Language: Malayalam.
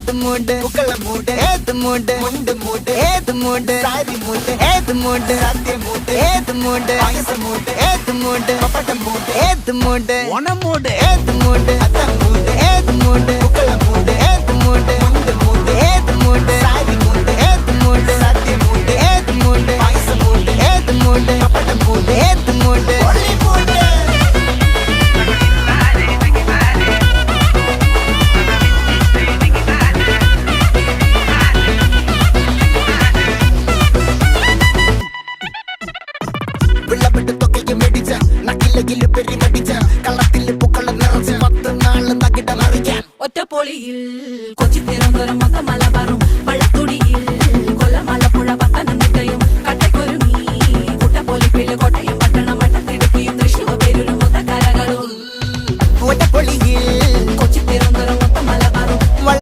ഏത് മൂട് പുക്കള മൂട് ഏത് മൂട് മുണ്ട് മൂട് ഏത് മൂട് സാരി മൂട് ഏത് മൂട് സദ്യ മൂട് ഏത് മൂട് പായസ മൂട് ഏത് മൂട് പപ്പടം മൂട് ഏത് മൂട് ഓണം മൂട് ഏത് മൂട് അത്തം മൂട് ഏത് മൂട് പുക്കള മൂട് ഏത് മൂട് മുണ്ട് മൂട് ഏത് മൂട് സാരി മൂട് ഏത് മൂട് സദ്യ മൂട് ഏത് മൂട് പായസ മൂട് ഏത് മൂട് പപ്പടം മൂട് ഏത് മൂട് ഒളി മൂട് ഒറ്റപ്പൊളിയിൽ കൊച്ചി തിരുവനന്തപുരം മൊത്തമല